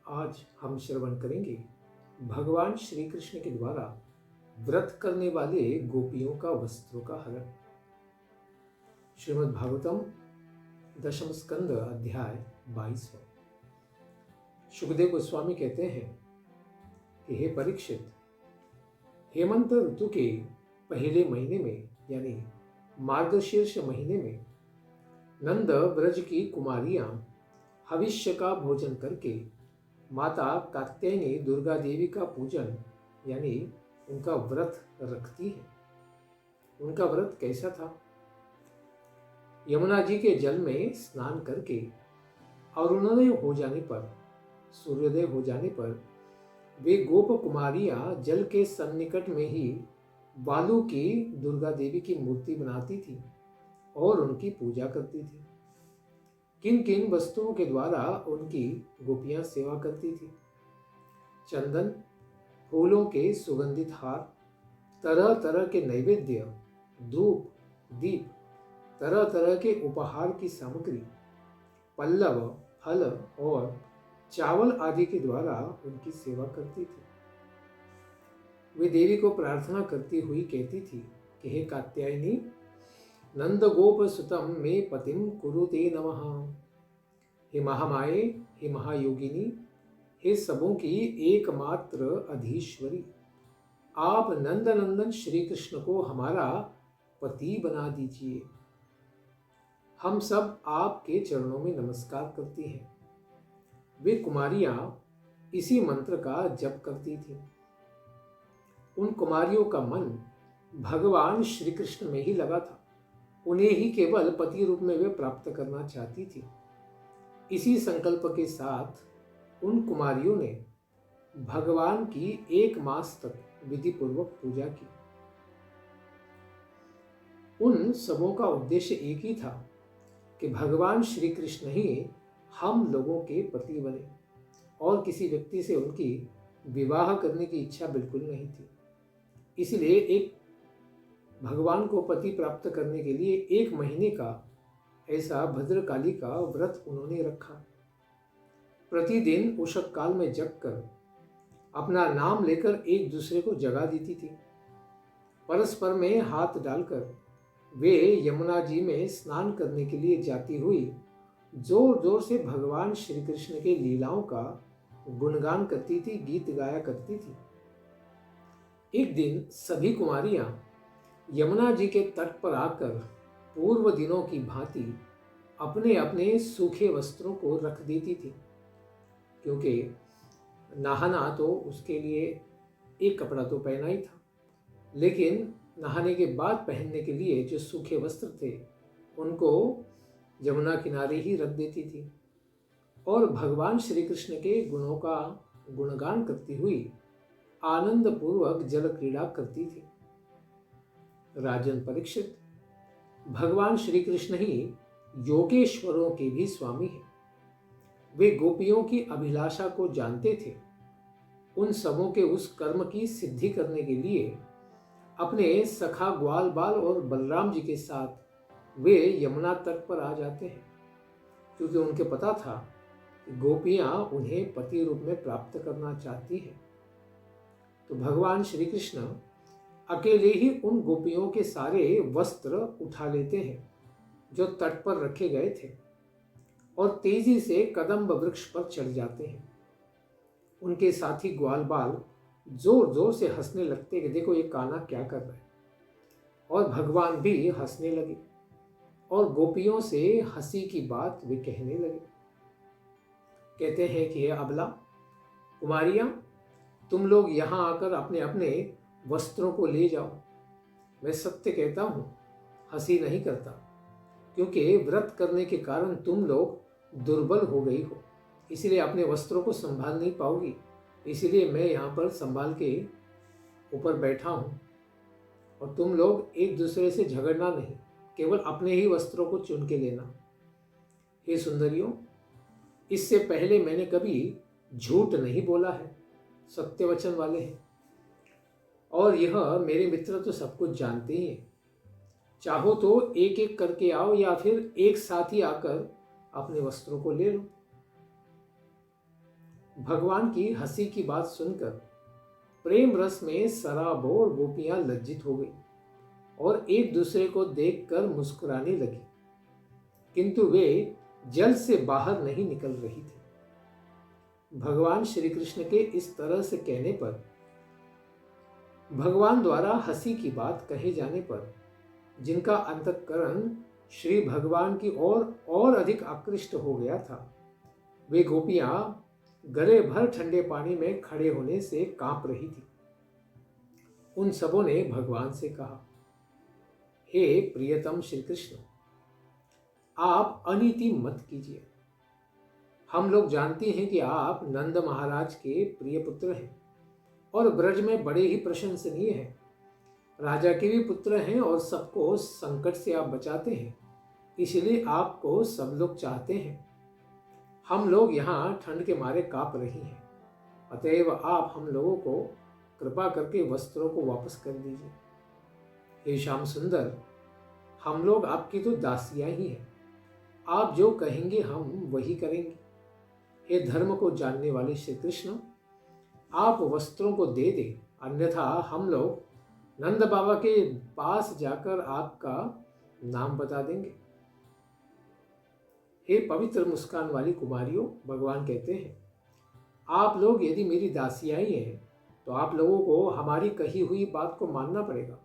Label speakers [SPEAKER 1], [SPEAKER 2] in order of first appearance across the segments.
[SPEAKER 1] आज हम श्रवण करेंगे भगवान श्री कृष्ण के द्वारा व्रत करने वाले गोपियों का वस्त्रों का हरण। श्रीमद् भागवतम दशम स्कंद अध्याय 22। सुखदेव गोस्वामी कहते हैं कि हे परीक्षित, हेमंत ऋतु के पहले महीने में यानी मार्गशीर्ष महीने में नंद ब्रज की कुमारियां हविष्य का भोजन करके माता कात्यायनी दुर्गा देवी का पूजन यानी उनका व्रत रखती है। उनका व्रत कैसा था? यमुना जी के जल में स्नान करके अरुणोदय हो जाने पर, सूर्योदय हो जाने पर वे गोप कुमारियां जल के सन्निकट में ही बालू की दुर्गा देवी की मूर्ति बनाती थी और उनकी पूजा करती थी। किन किन वस्तुओं के द्वारा उनकी गोपियां सेवा करती थी? चंदन, फूलों के सुगंधित हार, तरह तरह के नैवेद्य, धूप, दीप, तरह तरह के उपहार की सामग्री, पल्लव, फल और चावल आदि के द्वारा उनकी सेवा करती थी। वे देवी को प्रार्थना करती हुई कहती थी कि हे कात्यायनी, नंद गोप सुतम में पतिम कुरुते नमः। हे महामाये, हे महायोगिनी, हे सबों की एकमात्र अधीश्वरी, आप नंद नंदन श्री कृष्ण को हमारा पति बना दीजिए। हम सब आपके चरणों में नमस्कार करती हैं। वे कुमारियां इसी मंत्र का जप करती थीं। उन कुमारियों का मन भगवान श्री कृष्ण में ही लगा था। उन्हें ही केवल पति रूप में वे प्राप्त करना चाहती थी। इसी संकल्प के साथ उन कुमारियों ने भगवान की 1 मास तक विधि पूर्वक पूजा की। उन सबों का उद्देश्य एक ही था कि भगवान श्री कृष्ण ही हम लोगों के पति बने और किसी व्यक्ति से उनकी विवाह करने की इच्छा बिल्कुल नहीं थी। इसलिए एक भगवान को पति प्राप्त करने के लिए 1 महीने का ऐसा भद्रकाली का व्रत उन्होंने रखा। प्रतिदिन उषक काल में जगकर अपना नाम लेकर एक दूसरे को जगा देती थी। परस्पर में हाथ डालकर वे यमुना जी में स्नान करने के लिए जाती हुई जोर जोर से भगवान श्री कृष्ण के लीलाओं का गुणगान करती थी, गीत गाया करती थी। एक दिन सभी कुमारियां यमुना जी के तट पर आकर पूर्व दिनों की भांति अपने अपने सूखे वस्त्रों को रख देती थी, क्योंकि नहाना तो उसके लिए एक कपड़ा तो पहना ही था, लेकिन नहाने के बाद पहनने के लिए जो सूखे वस्त्र थे उनको यमुना किनारे ही रख देती थी और भगवान श्री कृष्ण के गुणों का गुणगान करती हुई आनंद पूर्वक जल क्रीड़ा करती थी। राजन परीक्षित, भगवान श्री कृष्ण ही योगेश्वरों के भी स्वामी हैं। वे गोपियों की अभिलाषा को जानते थे। उन सबों के उस कर्म की सिद्धि करने के लिए अपने सखा ग्वाल बाल और बलराम जी के साथ वे यमुना तट पर आ जाते हैं, क्योंकि उनके पता था कि गोपियां उन्हें पति रूप में प्राप्त करना चाहती हैं। तो भगवान श्री कृष्ण अकेले ही उन गोपियों के सारे वस्त्र उठा लेते हैं जो तट पर रखे गए थे और तेजी से कदम्ब वृक्ष पर चढ़ जाते हैं। उनके साथी ग्वाल बाल जोर जोर से हंसने लगते कि देखो ये कान्हा क्या कर रहा है, और भगवान भी हंसने लगे और गोपियों से हंसी की बात वे कहने लगे। कहते हैं कि हे अबला कुमारियां, तुम लोग यहां आकर अपने अपने वस्त्रों को ले जाओ। मैं सत्य कहता हूं, हंसी नहीं करता, क्योंकि व्रत करने के कारण तुम लोग दुर्बल हो गई हो, इसलिए अपने वस्त्रों को संभाल नहीं पाओगी। इसलिए मैं यहाँ पर संभाल के ऊपर बैठा हूँ और तुम लोग एक दूसरे से झगड़ना नहीं, केवल अपने ही वस्त्रों को चुन के लेना। हे सुंदरियों, इससे पहले मैंने कभी झूठ नहीं बोला है, सत्य वचन वाले हैं, और यह मेरे मित्र तो सब कुछ जानते ही हैं। चाहो तो एक एक करके आओ या फिर एक साथ ही आकर अपने वस्त्रों को ले लो। भगवान की हंसी की बात सुनकर प्रेम रस में सराबोर गोपियां लज्जित हो गई और एक दूसरे को देखकर मुस्कुराने लगी, किंतु वे जल से बाहर नहीं निकल रही थी। भगवान श्री कृष्ण के इस तरह से कहने पर, भगवान द्वारा हंसी की बात कहे जाने पर जिनका अंतःकरण श्री भगवान की ओर और अधिक आकृष्ट हो गया था, वे गोपियां गले भर ठंडे पानी में खड़े होने से कांप रही थी। उन सबों ने भगवान से कहा, हे प्रियतम श्री कृष्ण, आप अनीति मत कीजिए। हम लोग जानते हैं कि आप नंद महाराज के प्रिय पुत्र हैं और ब्रज में बड़े ही प्रशंसनीय हैं। राजा के भी पुत्र हैं और सबको संकट से आप बचाते हैं, इसलिए आपको सब लोग चाहते हैं। हम लोग यहाँ ठंड के मारे कांप रही हैं, अतएव आप हम लोगों को कृपा करके वस्त्रों को वापस कर दीजिए। हे श्याम सुंदर, हम लोग आपकी तो दासियां ही हैं, आप जो कहेंगे हम वही करेंगे। हे धर्म को जानने वाले श्री कृष्ण, आप वस्त्रों को दे दे, अन्यथा हम लोग नंद बाबा के पास जाकर आपका नाम बता देंगे। हे पवित्र मुस्कान वाली कुमारियों, भगवान कहते हैं, आप लोग यदि मेरी दासियां ही हैं तो आप लोगों को हमारी कही हुई बात को मानना पड़ेगा।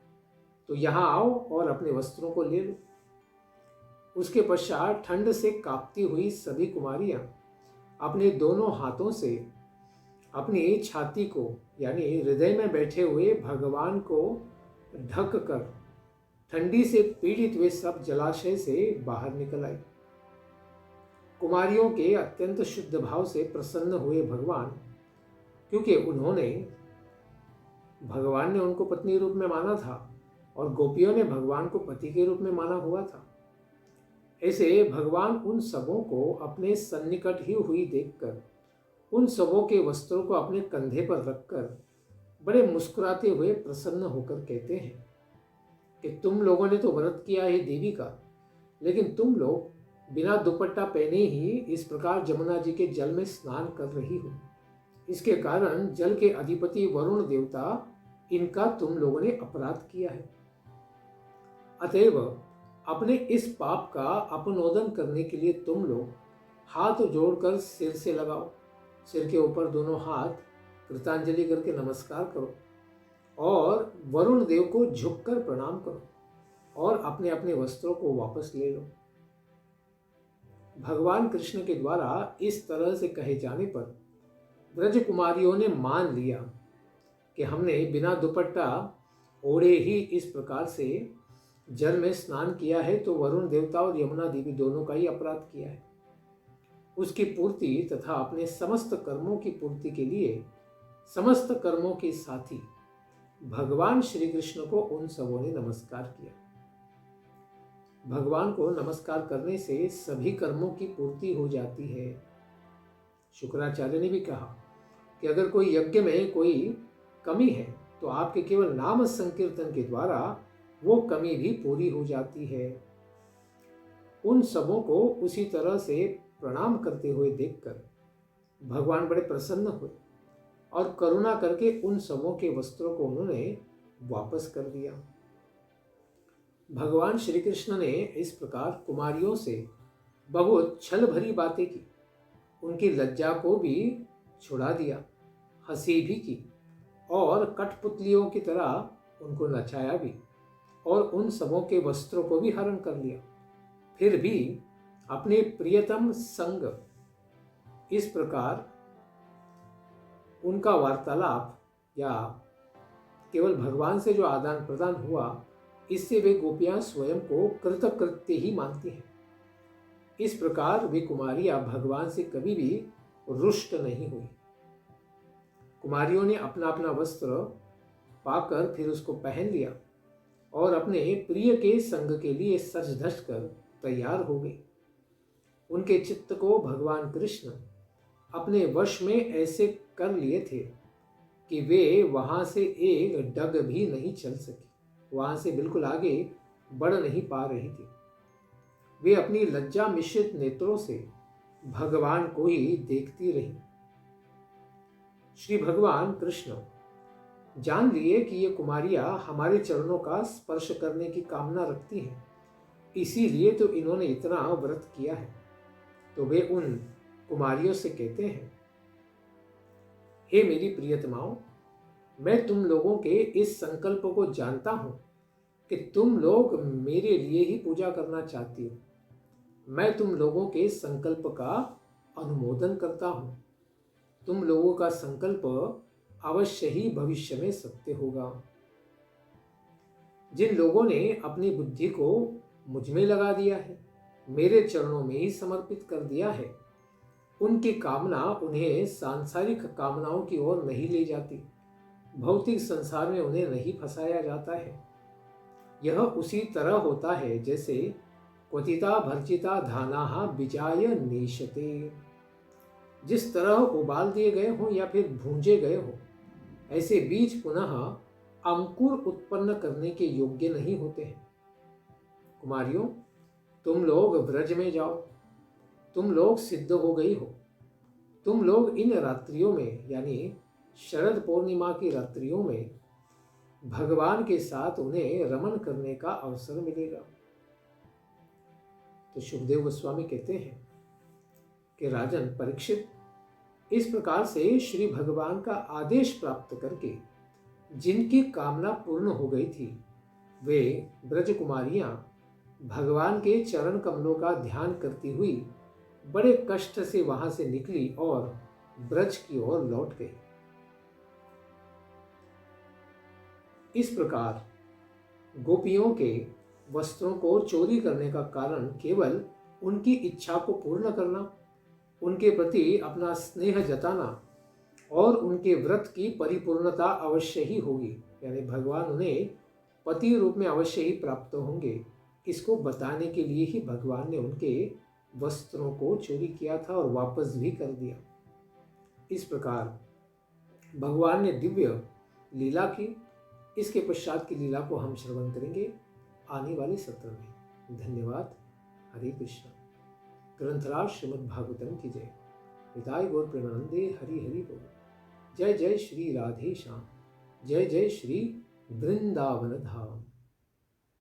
[SPEAKER 1] तो यहाँ आओ और अपने वस्त्रों को ले लो। उसके पश्चात ठंड से कांपती हुई सभी कुमारियां अपने दोनों हाथों से अपनी छाती को यानी हृदय में बैठे हुए भगवान को ढक कर ठंडी से पीड़ित वे सब जलाशय से बाहर निकल आई। कुमारियों के अत्यंत शुद्ध भाव से प्रसन्न हुए भगवान, क्योंकि भगवान ने उनको पत्नी रूप में माना था और गोपियों ने भगवान को पति के रूप में माना हुआ था। ऐसे भगवान उन सबों को अपने सन्निकट ही हुई देखकर उन सबों के वस्त्रों को अपने कंधे पर रखकर बड़े मुस्कुराते हुए प्रसन्न होकर कहते हैं कि तुम लोगों ने तो व्रत किया है देवी का, लेकिन तुम लोग बिना दुपट्टा पहने ही इस प्रकार जमुना जी के जल में स्नान कर रही हो। इसके कारण जल के अधिपति वरुण देवता, इनका तुम लोगों ने अपराध किया है। अतएव अपने इस पाप का अपनोदन करने के लिए तुम लोग हाथ जोड़कर सिर से लगाओ, सिर के ऊपर दोनों हाथ कृतांजलि करके नमस्कार करो और वरुण देव को झुककर प्रणाम करो और अपने अपने वस्त्रों को वापस ले लो। भगवान कृष्ण के द्वारा इस तरह से कहे जाने पर ब्रज कुमारियों ने मान लिया कि हमने बिना दुपट्टा ओढ़े ही इस प्रकार से जल में स्नान किया है, तो वरुण देवता और यमुना देवी दोनों का ही अपराध किया है। उसकी पूर्ति तथा अपने समस्त कर्मों की पूर्ति के लिए समस्त कर्मों के साथी भगवान श्री कृष्ण को उन सबों ने नमस्कार किया। भगवान को नमस्कार करने से सभी कर्मों की पूर्ति हो जाती है। शुक्राचार्य ने भी कहा कि अगर कोई यज्ञ में कोई कमी है तो आपके केवल नाम संकीर्तन के द्वारा वो कमी भी पूरी हो जाती है। उन सबों को उसी तरह से प्रणाम करते हुए देखकर भगवान बड़े प्रसन्न हुए और करुणा करके उन सबों के वस्त्रों को उन्होंने वापस कर दिया। भगवान श्री कृष्ण ने इस प्रकार कुमारियों से बहुत छल भरी बातें की, उनकी लज्जा को भी छुड़ा दिया, हंसी भी की और कठपुतलियों की तरह उनको नचाया भी और उन सबों के वस्त्रों को भी हरण कर लिया। फिर भी अपने प्रियतम संग इस प्रकार उनका वार्तालाप या केवल भगवान से जो आदान प्रदान हुआ, इससे वे गोपियां स्वयं को कृतकृत्य ही मानती हैं। इस प्रकार वे कुमारियां भगवान से कभी भी रुष्ट नहीं हुई। कुमारियों ने अपना अपना वस्त्र पाकर फिर उसको पहन लिया और अपने प्रिय के संग के लिए सज धज कर तैयार हो गई। उनके चित्त को भगवान कृष्ण अपने वश में ऐसे कर लिए थे कि वे वहां से एक डग भी नहीं चल सकी, वहां से बिल्कुल आगे बढ़ नहीं पा रही थी। वे अपनी लज्जा मिश्रित नेत्रों से भगवान को ही देखती रही। श्री भगवान कृष्ण जान लिए कि ये कुमारियां हमारे चरणों का स्पर्श करने की कामना रखती हैं, इसीलिए तो इन्होंने इतना व्रत किया है। तो वे उन कुमारियों से कहते हैं, हे मेरी प्रियतमाओं, मैं तुम लोगों के इस संकल्प को जानता हूं कि तुम लोग मेरे लिए ही पूजा करना चाहती हो। मैं तुम लोगों के संकल्प का अनुमोदन करता हूं। तुम लोगों का संकल्प अवश्य ही भविष्य में सत्य होगा। जिन लोगों ने अपनी बुद्धि को मुझ में लगा दिया है, मेरे चरणों में ही समर्पित कर दिया है, उनकी कामना उन्हें सांसारिक कामनाओं की ओर नहीं ले जाती, भौतिक संसार में उन्हें नहीं फंसाया जाता है। यह उसी तरह होता है जैसे क्वथिता भर्जिता धानाः बिजाय नेशते। जिस तरह उबाल दिए गए हो या फिर भूंजे गए हो, ऐसे बीज पुनः अंकुर उत्पन्न करने के योग्य नहीं होते हैं। कुमारियों, तुम लोग व्रज में जाओ, तुम लोग सिद्ध हो गई हो। तुम लोग इन रात्रियों में यानी शरद पूर्णिमा की रात्रियों में भगवान के साथ उन्हें रमन करने का अवसर मिलेगा। तो सुखदेव गोस्वामी कहते हैं कि राजन परीक्षित, इस प्रकार से श्री भगवान का आदेश प्राप्त करके जिनकी कामना पूर्ण हो गई थी, वे ब्रज कुमारियां भगवान के चरण कमलों का ध्यान करती हुई बड़े कष्ट से वहां से निकली और ब्रज की ओर लौट गई। इस प्रकार गोपियों के वस्त्रों को चोरी करने का कारण केवल उनकी इच्छा को पूर्ण करना, उनके प्रति अपना स्नेह जताना और उनके व्रत की परिपूर्णता अवश्य ही होगी, यानी भगवान उन्हें पति रूप में अवश्य ही प्राप्त होंगे, इसको बताने के लिए ही भगवान ने उनके वस्त्रों को चोरी किया था और वापस भी कर दिया। इस प्रकार भगवान ने दिव्य लीला की। इसके पश्चात की लीला को हम श्रवण करेंगे आने वाले सत्र में। धन्यवाद। हरे कृष्ण। ग्रंथराज श्रीमद् भागवतम की जय। निताय गौर प्रेमानंदे। हरि हरि बोल। जय जय श्री राधे श्याम। जय जय श्री वृंदावन धाम।